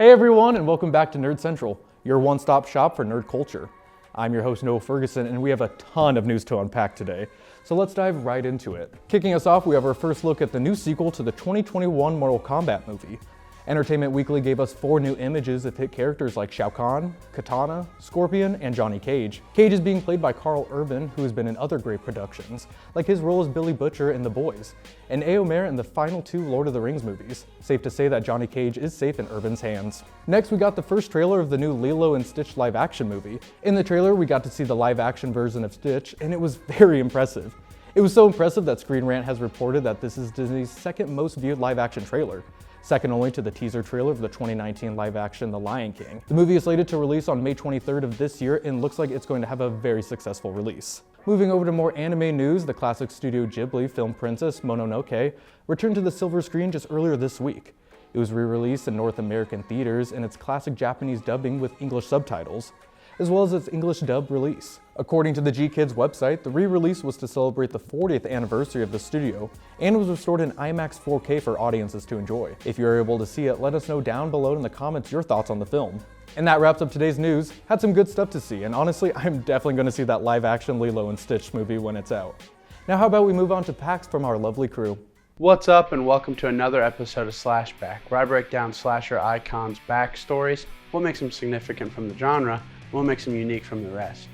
Hey everyone, and welcome back to Nerd Central, your one-stop shop for nerd culture. I'm your host, Noah Ferguson, and we have a ton of news to unpack today. So let's dive right into it. Kicking us off, we have our first look at the new sequel to the 2021 Mortal Kombat movie. Entertainment Weekly gave us 4 new images of hit characters like Shao Kahn, Katana, Scorpion, and Johnny Cage. Cage is being played by Carl Urban, who has been in other great productions, like his role as Billy Butcher in The Boys, and Éomer in the final 2 Lord of the Rings movies. Safe to say that Johnny Cage is safe in Urban's hands. Next, we got the first trailer of the new Lilo and Stitch live-action movie. In the trailer, we got to see the live-action version of Stitch, and it was very impressive. It was so impressive that Screen Rant has reported that this is Disney's second most viewed live-action trailer, second only to the teaser trailer of the 2019 live-action The Lion King. The movie is slated to release on May 23rd of this year and looks like it's going to have a very successful release. Moving over to more anime news, the classic Studio Ghibli film Princess Mononoke returned to the silver screen just earlier this week. It was re-released in North American theaters in its classic Japanese dubbing with English subtitles, as well as its English dub release. According to the G-Kids website, the re-release was to celebrate the 40th anniversary of the studio and was restored in IMAX 4K for audiences to enjoy. If you're able to see it, let us know down below in the comments your thoughts on the film. And that wraps up today's news. Had some good stuff to see, and honestly, I'm definitely going to see that live-action Lilo and Stitch movie when it's out. Now how about we move on to packs from our lovely crew. What's up, and welcome to another episode of Slashback, where I break down slasher icons' backstories, what makes them significant from the genre, and what makes them unique from the rest.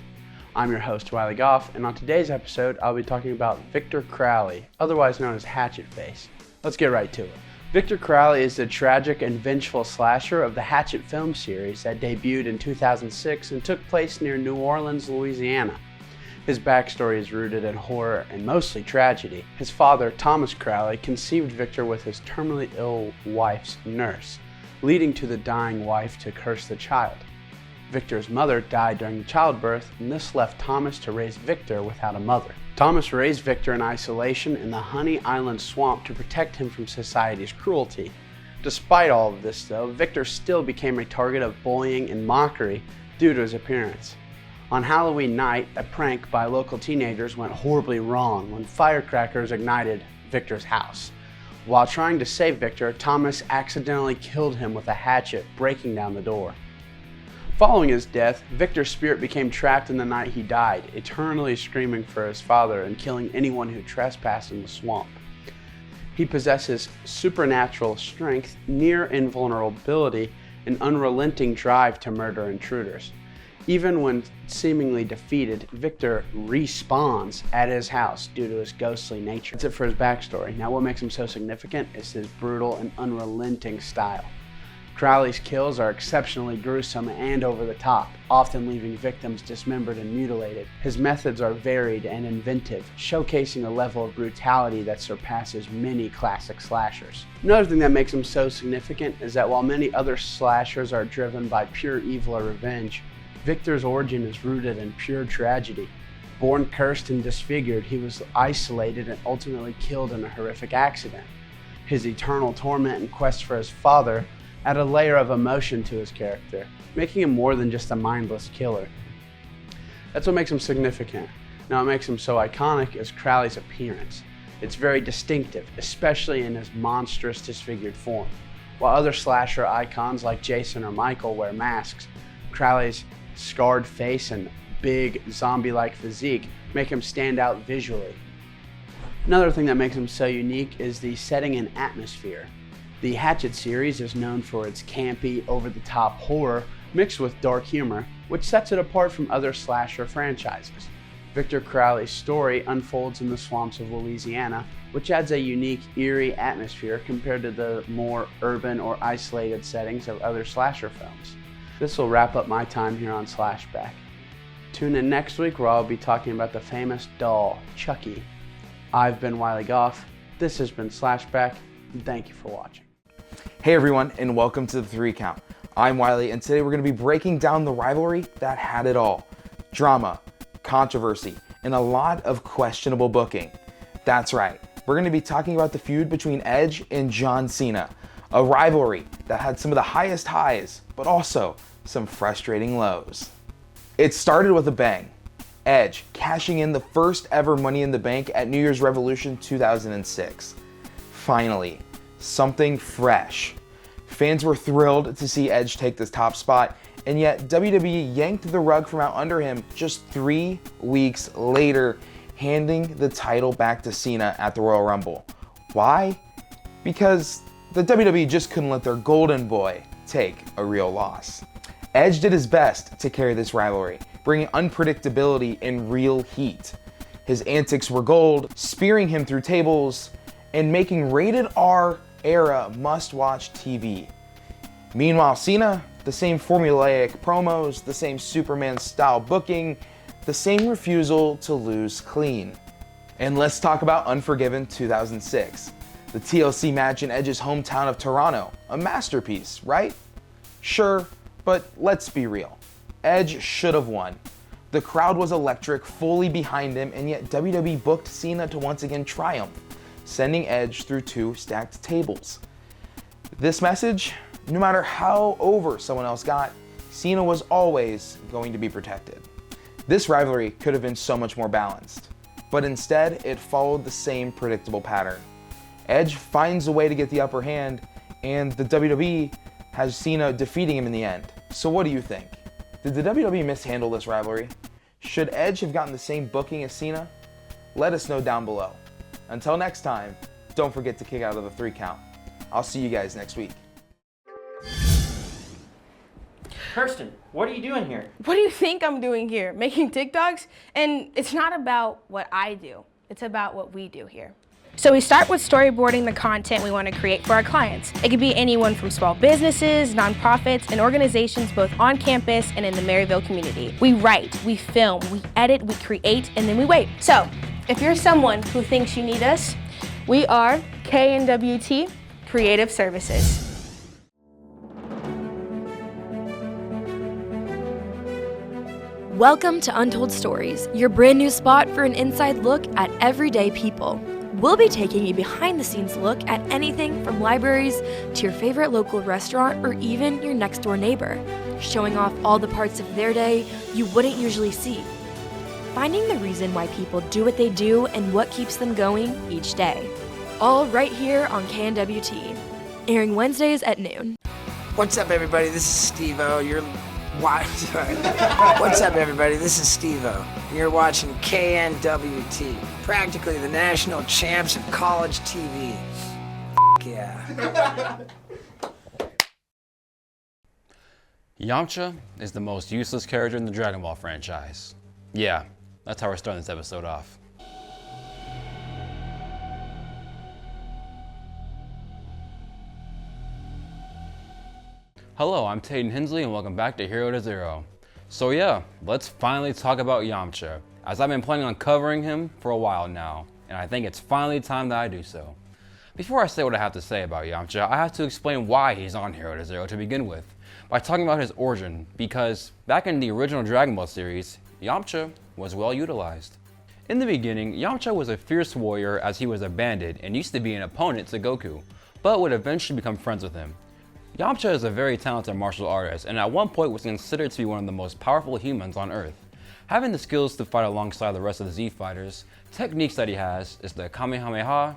I'm your host, Wiley Goff, and on today's episode, I'll be talking about Victor Crowley, otherwise known as Hatchet Face. Let's get right to it. Victor Crowley is the tragic and vengeful slasher of the Hatchet film series that debuted in 2006 and took place near New Orleans, Louisiana. His backstory is rooted in horror and mostly tragedy. His father, Thomas Crowley, conceived Victor with his terminally ill wife's nurse, leading to the dying wife to curse the child. Victor's mother died during childbirth, and this left Thomas to raise Victor without a mother. Thomas raised Victor in isolation in the Honey Island swamp to protect him from society's cruelty. Despite all of this, though, Victor still became a target of bullying and mockery due to his appearance. On Halloween night, a prank by local teenagers went horribly wrong when firecrackers ignited Victor's house. While trying to save Victor, Thomas accidentally killed him with a hatchet, breaking down the door. Following his death, Victor's spirit became trapped in the night he died, eternally screaming for his father and killing anyone who trespassed in the swamp. He possesses supernatural strength, near invulnerability, and unrelenting drive to murder intruders. Even when seemingly defeated, Victor respawns at his house due to his ghostly nature. That's it for his backstory. Now what makes him so significant is his brutal and unrelenting style. Crowley's kills are exceptionally gruesome and over the top, often leaving victims dismembered and mutilated. His methods are varied and inventive, showcasing a level of brutality that surpasses many classic slashers. Another thing that makes him so significant is that while many other slashers are driven by pure evil or revenge, Victor's origin is rooted in pure tragedy. Born cursed and disfigured, he was isolated and ultimately killed in a horrific accident. His eternal torment and quest for his father add a layer of emotion to his character, making him more than just a mindless killer. That's what makes him significant. Now what makes him so iconic is Crowley's appearance. It's very distinctive, especially in his monstrous disfigured form. While other slasher icons like Jason or Michael wear masks, Crowley's scarred face and big zombie-like physique make him stand out visually. Another thing that makes him so unique is the setting and atmosphere. The Hatchet series is known for its campy, over-the-top horror mixed with dark humor, which sets it apart from other slasher franchises. Victor Crowley's story unfolds in the swamps of Louisiana, which adds a unique, eerie atmosphere compared to the more urban or isolated settings of other slasher films. This will wrap up my time here on Slashback. Tune in next week where I'll be talking about the famous doll, Chucky. I've been Wiley Goff, this has been Slashback, and thank you for watching. Hey everyone, and welcome to the 3 Count. I'm Wiley, and today we're going to be breaking down the rivalry that had it all. Drama, controversy, and a lot of questionable booking. That's right, we're going to be talking about the feud between Edge and John Cena, a rivalry that had some of the highest highs, but also some frustrating lows. It started with a bang. Edge cashing in the first ever Money in the Bank at New Year's Revolution 2006. Finally, something fresh. Fans were thrilled to see Edge take this top spot, and yet WWE yanked the rug from out under him just 3 weeks later, handing the title back to Cena at the Royal Rumble. Why? Because the WWE just couldn't let their golden boy take a real loss. Edge did his best to carry this rivalry, bringing unpredictability and real heat. His antics were gold, spearing him through tables, and making rated R era must-watch TV. Meanwhile, Cena, the same formulaic promos, the same Superman-style booking, the same refusal to lose clean. And let's talk about Unforgiven 2006. The TLC match in Edge's hometown of Toronto. A masterpiece, right? Sure, but let's be real. Edge should have won. The crowd was electric, fully behind him, and yet WWE booked Cena to once again triumph, sending Edge through 2 stacked tables. This message, no matter how over someone else got, Cena was always going to be protected. This rivalry could have been so much more balanced, but instead it followed the same predictable pattern. Edge finds a way to get the upper hand, and the WWE has Cena defeating him in the end. So what do you think? Did the WWE mishandle this rivalry? Should Edge have gotten the same booking as Cena? Let us know down below. Until next time, don't forget to kick out of the 3 count. I'll see you guys next week. Kirsten, what are you doing here? What do you think I'm doing here? Making TikToks? And it's not about what I do. It's about what we do here. So we start with storyboarding the content we want to create for our clients. It could be anyone from small businesses, nonprofits, and organizations both on campus and in the Maryville community. We write, we film, we edit, we create, and then we wait. So if you're someone who thinks you need us, we are KNWT Creative Services. Welcome to Untold Stories, your brand new spot for an inside look at everyday people. We'll be taking a behind-the-scenes look at anything from libraries to your favorite local restaurant or even your next-door neighbor, showing off all the parts of their day you wouldn't usually see. Finding the reason why people do what they do and what keeps them going each day. All right here on KNWT, airing Wednesdays at noon. What's up, everybody? This is Steve-O. What's up, everybody? This is Steve-O. You're watching KNWT, practically the national champs of college TV. Yeah. Yamcha is the most useless character in the Dragon Ball franchise. Yeah, that's how we're starting this episode off. Hello, I'm Tayden Hensley and welcome back to Hero to Zero. So yeah, let's finally talk about Yamcha, as I've been planning on covering him for a while now, and I think it's finally time that I do so. Before I say what I have to say about Yamcha, I have to explain why he's on Hero to Zero to begin with, by talking about his origin, because back in the original Dragon Ball series, Yamcha was well utilized. In the beginning, Yamcha was a fierce warrior as he was a bandit and used to be an opponent to Goku, but would eventually become friends with him. Yamcha is a very talented martial artist and at one point was considered to be one of the most powerful humans on Earth. Having the skills to fight alongside the rest of the Z fighters, techniques that he has is the Kamehameha,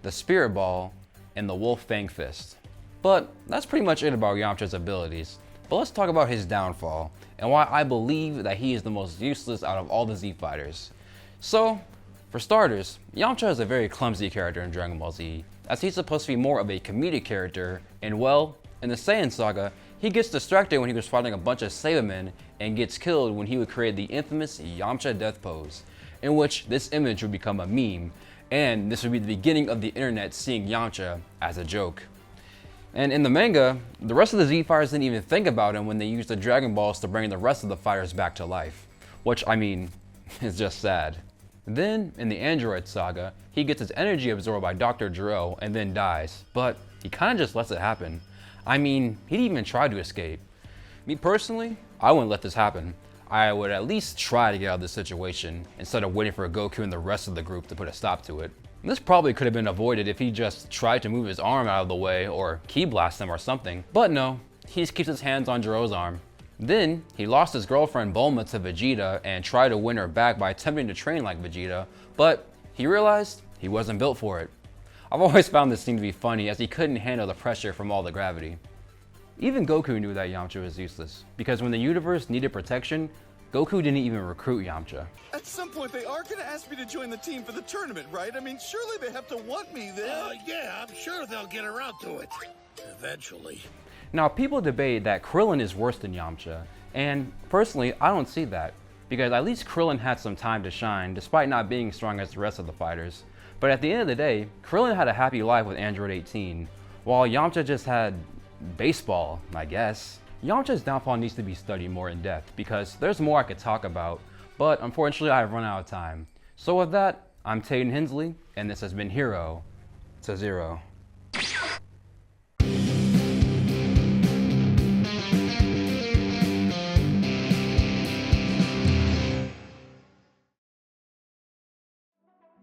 the Spirit Ball, and the Wolf Fang Fist. But that's pretty much it about Yamcha's abilities. But let's talk about his downfall and why I believe that he is the most useless out of all the Z fighters. So, for starters, Yamcha is a very clumsy character in Dragon Ball Z, as he's supposed to be more of a comedic character, and well, in the Saiyan saga, he gets distracted when he was fighting a bunch of Saiyamen and gets killed when he would create the infamous Yamcha death pose, in which this image would become a meme, and this would be the beginning of the internet seeing Yamcha as a joke. And in the manga, the rest of the Z fighters didn't even think about him when they used the Dragon Balls to bring the rest of the fighters back to life, which I mean, is just sad. Then, in the Android saga, he gets his energy absorbed by Dr. Gero and then dies, but he kinda just lets it happen. I mean, he didn't even try to escape. Me personally, I wouldn't let this happen. I would at least try to get out of this situation instead of waiting for Goku and the rest of the group to put a stop to it. And this probably could have been avoided if he just tried to move his arm out of the way or ki blast him or something. But no, he just keeps his hands on Gero's arm. Then, he lost his girlfriend Bulma to Vegeta and tried to win her back by attempting to train like Vegeta, but he realized he wasn't built for it. I've always found this scene to be funny as he couldn't handle the pressure from all the gravity. Even Goku knew that Yamcha was useless, because when the universe needed protection, Goku didn't even recruit Yamcha. At some point, they are going to ask me to join the team for the tournament, right? I mean, surely they have to want me there. Yeah, I'm sure they'll get around to it. Eventually. Now, people debate that Krillin is worse than Yamcha, and personally, I don't see that, because at least Krillin had some time to shine despite not being strong as the rest of the fighters. But at the end of the day, Krillin had a happy life with Android 18, while Yamcha just had baseball, I guess. Yamcha's downfall needs to be studied more in depth because there's more I could talk about, but unfortunately I have run out of time. So with that, I'm Taden Hensley, and this has been Hero to Zero.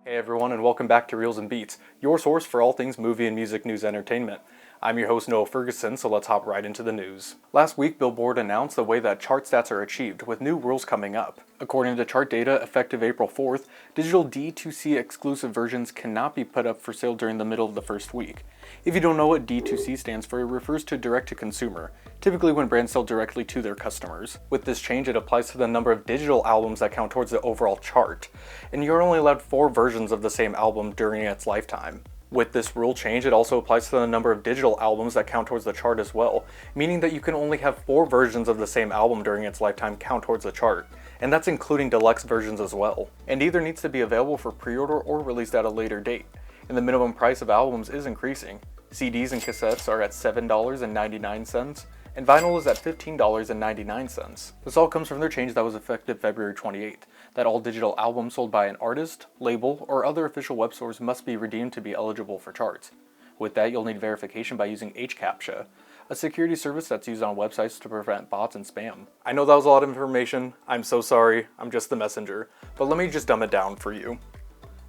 Hey everyone, and welcome back to Reels and Beats, your source for all things movie and music news entertainment. I'm your host Noah Ferguson, so let's hop right into the news. Last week, Billboard announced the way that chart stats are achieved, with new rules coming up. According to chart data, effective April 4th, digital D2C exclusive versions cannot be put up for sale during the middle of the first week. If you don't know what D2C stands for, it refers to direct-to-consumer, typically when brands sell directly to their customers. With this change, it applies to the number of digital albums that count towards the overall chart, and you're only allowed 4 versions of the same album during its lifetime. With this rule change, it also applies to the number of digital albums that count towards the chart as well, meaning that you can only have 4 versions of the same album during its lifetime count towards the chart, and that's including deluxe versions as well. And either needs to be available for pre-order or released at a later date, and the minimum price of albums is increasing. CDs and cassettes are at $7.99, and vinyl is at $15.99. This all comes from their change that was effective February 28th, that all digital albums sold by an artist, label, or other official web stores must be redeemed to be eligible for charts. With that, you'll need verification by using HCAPTCHA, a security service that's used on websites to prevent bots and spam. I know that was a lot of information, I'm so sorry, I'm just the messenger, but let me just dumb it down for you.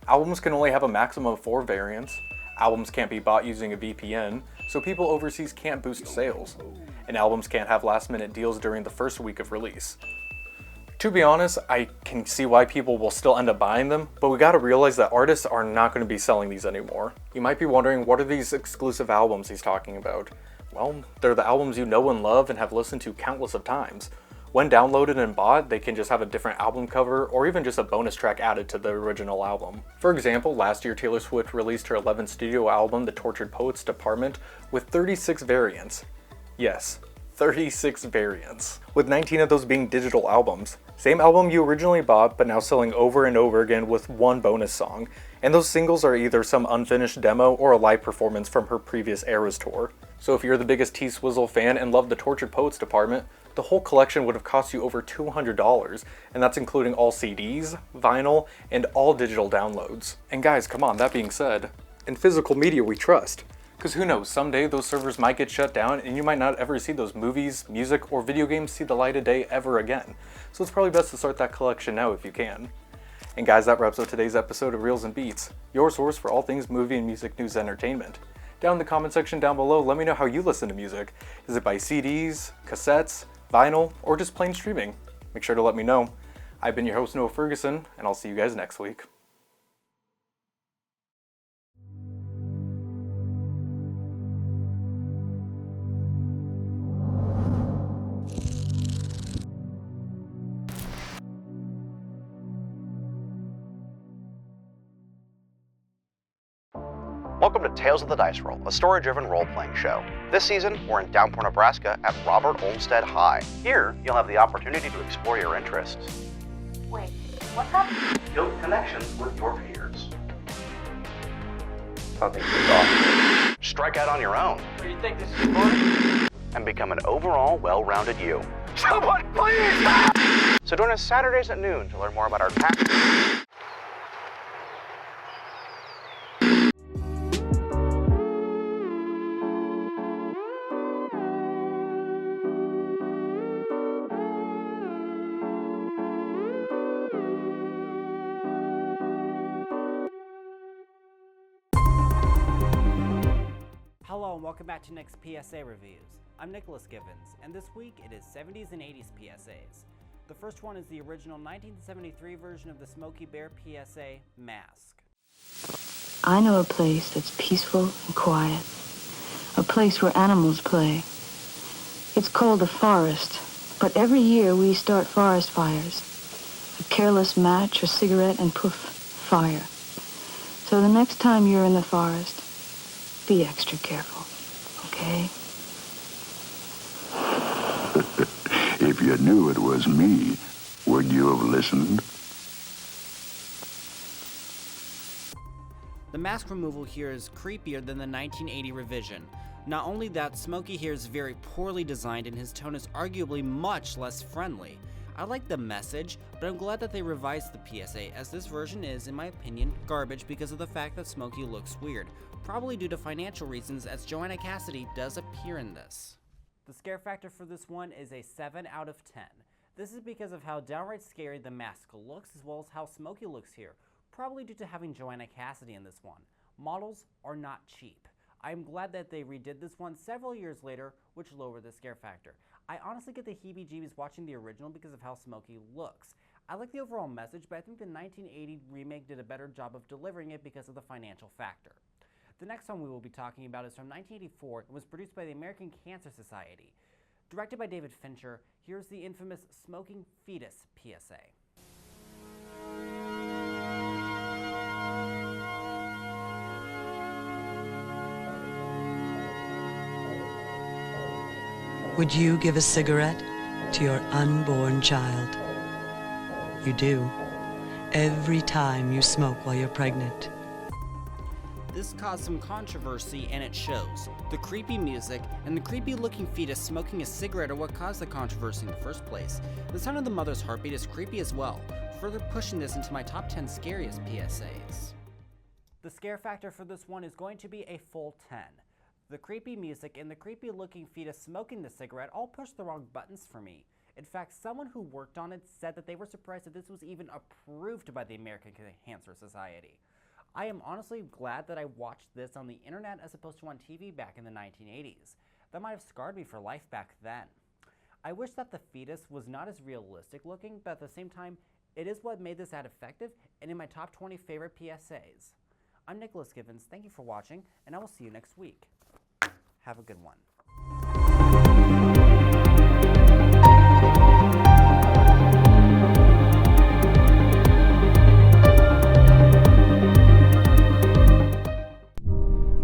Albums can only have a maximum of 4 variants, albums can't be bought using a VPN, so people overseas can't boost sales, and albums can't have last-minute deals during the first week of release. To be honest, I can see why people will still end up buying them, but we gotta realize that artists are not going to be selling these anymore. You might be wondering, what are these exclusive albums he's talking about? Well, they're the albums you know and love and have listened to countless of times. When downloaded and bought, they can just have a different album cover or even just a bonus track added to the original album. For example, last year Taylor Swift released her 11th studio album, The Tortured Poets Department, with 36 variants. Yes, 36 variants, with 19 of those being digital albums. Same album you originally bought, but now selling over and over again with 1 bonus song, and those singles are either some unfinished demo or a live performance from her previous Eras tour. So if you're the biggest T-Swizzle fan and love the Tortured Poets Department, the whole collection would have cost you over $200, and that's including all CDs, vinyl, and all digital downloads. And guys, come on, that being said, in physical media we trust. Because who knows, someday those servers might get shut down and you might not ever see those movies, music, or video games see the light of day ever again. So it's probably best to start that collection now if you can. And guys, that wraps up today's episode of Reels and Beats, your source for all things movie and music news entertainment. Down in the comment section down below, let me know how you listen to music. Is it by CDs, cassettes, vinyl, or just plain streaming? Make sure to let me know. I've been your host Noah Ferguson, and I'll see you guys next week. Welcome to Tales of the Dice Roll, a story-driven role-playing show. This season, we're in Downpour, Nebraska at Robert Olmsted High. Here, you'll have the opportunity to explore your interests. Wait, what's up? Build connections with your peers. Something goes off. Strike out on your own. Do you think this is fun? And become an overall well-rounded you. Someone please! So join us Saturdays at noon to learn more about our tactics. Hello and welcome back to Nick's PSA Reviews. I'm Nicholas Givens, and this week it is 70s and 80s PSAs. The first one is the original 1973 version of the Smokey Bear PSA, Mask. I know a place that's peaceful and quiet, a place where animals play. It's called the forest, but every year we start forest fires. A careless match or cigarette and poof, fire. So the next time you're in the forest, be extra careful, okay? If you knew it was me, would you have listened? The mask removal here is creepier than the 1980 revision. Not only that, Smokey here is very poorly designed and his tone is arguably much less friendly. I like the message, but I'm glad that they revised the PSA, as this version is, in my opinion, garbage because of the fact that Smokey looks weird, probably due to financial reasons, as Joanna Cassidy does appear in this. The scare factor for this one is a 7 out of 10. This is because of how downright scary the mask looks, as well as how Smokey looks here, probably due to having Joanna Cassidy in this one. Models are not cheap. I am glad that they redid this one several years later, which lowered the scare factor. I honestly get the heebie-jeebies watching the original because of how Smokey looks. I like the overall message, but I think the 1980 remake did a better job of delivering it because of the financial factor. The next one we will be talking about is from 1984 and was produced by the American Cancer Society. Directed by David Fincher, here's the infamous Smoking Fetus PSA. Would you give a cigarette to your unborn child? You do. Every time you smoke while you're pregnant. This caused some controversy, and it shows. The creepy music and the creepy looking fetus smoking a cigarette are what caused the controversy in the first place. The sound of the mother's heartbeat is creepy as well, further pushing this into my top 10 scariest PSAs. The scare factor for this one is going to be a full 10. The creepy music and the creepy looking fetus smoking the cigarette all pushed the wrong buttons for me. In fact, someone who worked on it said that they were surprised that this was even approved by the American Cancer Society. I am honestly glad that I watched this on the internet as opposed to on TV back in the 1980s. That might have scarred me for life back then. I wish that the fetus was not as realistic looking, but at the same time, it is what made this ad effective and in my top 20 favorite PSAs. I'm Nicholas Givens, thank you for watching, and I will see you next week. Have a good one.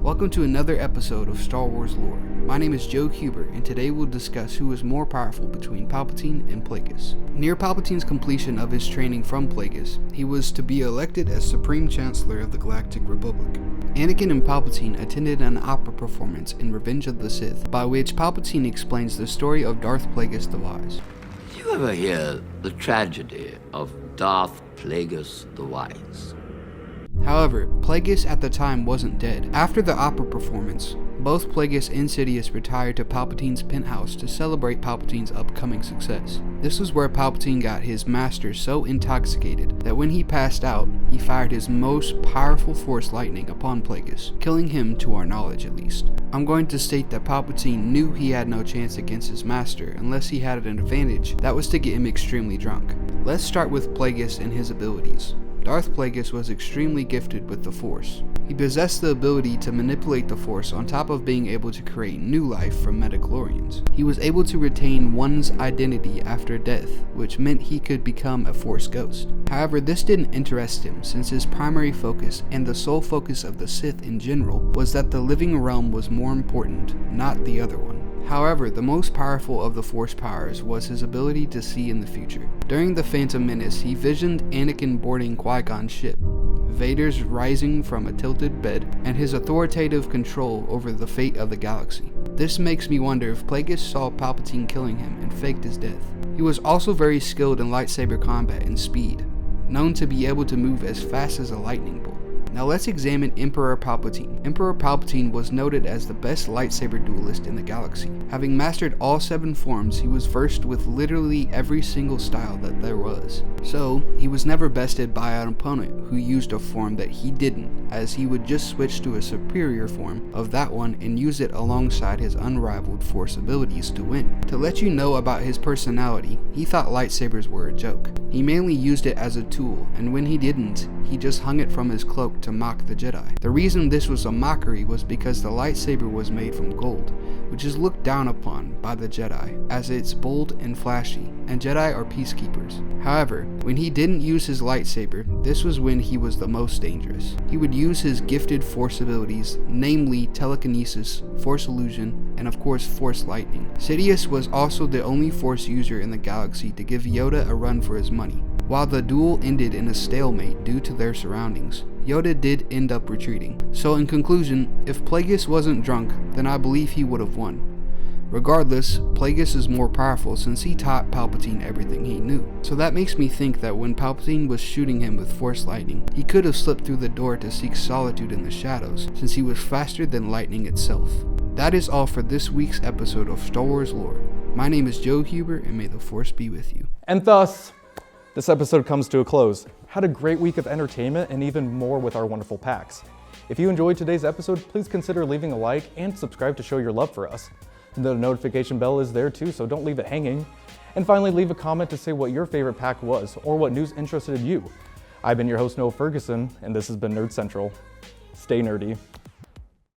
Welcome to another episode of Star Wars Lore. My name is Joe Huber, and today we'll discuss who is more powerful between Palpatine and Plagueis. Near Palpatine's completion of his training from Plagueis, he was to be elected as Supreme Chancellor of the Galactic Republic. Anakin and Palpatine attended an opera performance in Revenge of the Sith, by which Palpatine explains the story of Darth Plagueis the Wise. Did you ever hear the tragedy of Darth Plagueis the Wise? However, Plagueis at the time wasn't dead. After the opera performance, both Plagueis and Sidious retired to Palpatine's penthouse to celebrate Palpatine's upcoming success. This was where Palpatine got his master so intoxicated that when he passed out, he fired his most powerful Force lightning upon Plagueis, killing him to our knowledge at least. I'm going to state that Palpatine knew he had no chance against his master unless he had an advantage, that was to get him extremely drunk. Let's start with Plagueis and his abilities. Darth Plagueis was extremely gifted with the Force. He possessed the ability to manipulate the Force on top of being able to create new life from midichlorians. He was able to retain one's identity after death, which meant he could become a Force ghost. However, this didn't interest him since his primary focus, and the sole focus of the Sith in general, was that the living realm was more important, not the other one. However, the most powerful of the Force powers was his ability to see in the future. During the Phantom Menace, he visioned Anakin boarding Qui-Gon's ship, Vader's rising from a tilted bed, and his authoritative control over the fate of the galaxy. This makes me wonder if Plagueis saw Palpatine killing him and faked his death. He was also very skilled in lightsaber combat and speed, known to be able to move as fast as a lightning bolt. Now let's examine Emperor Palpatine. Emperor Palpatine was noted as the best lightsaber duelist in the galaxy. Having mastered all 7 forms, he was versed with literally every single style that there was. So, he was never bested by an opponent who used a form that he didn't, as he would just switch to a superior form of that one and use it alongside his unrivaled force abilities to win. To let you know about his personality, he thought lightsabers were a joke. He mainly used it as a tool, and when he didn't, he just hung it from his cloak to mock the Jedi. The reason this was a mockery was because the lightsaber was made from gold, which is looked down upon by the Jedi, as it's bold and flashy, and Jedi are peacekeepers. However, when he didn't use his lightsaber, this was when he was the most dangerous. He would use his gifted force abilities, namely telekinesis, force illusion, and of course force lightning. Sidious was also the only force user in the galaxy to give Yoda a run for his money. While the duel ended in a stalemate due to their surroundings, Yoda did end up retreating. So in conclusion, if Plagueis wasn't drunk, then I believe he would have won. Regardless, Plagueis is more powerful since he taught Palpatine everything he knew. So that makes me think that when Palpatine was shooting him with Force Lightning, he could have slipped through the door to seek solitude in the shadows, since he was faster than lightning itself. That is all for this week's episode of Star Wars Lore. My name is Joe Huber, and may the Force be with you. And thus, this episode comes to a close. Had a great week of entertainment and even more with our wonderful packs. If you enjoyed today's episode, please consider leaving a like and subscribe to show your love for us. The notification bell is there too, so don't leave it hanging. And finally, leave a comment to say what your favorite pack was or what news interested you. I've been your host, Noah Ferguson, and this has been Nerd Central. Stay nerdy.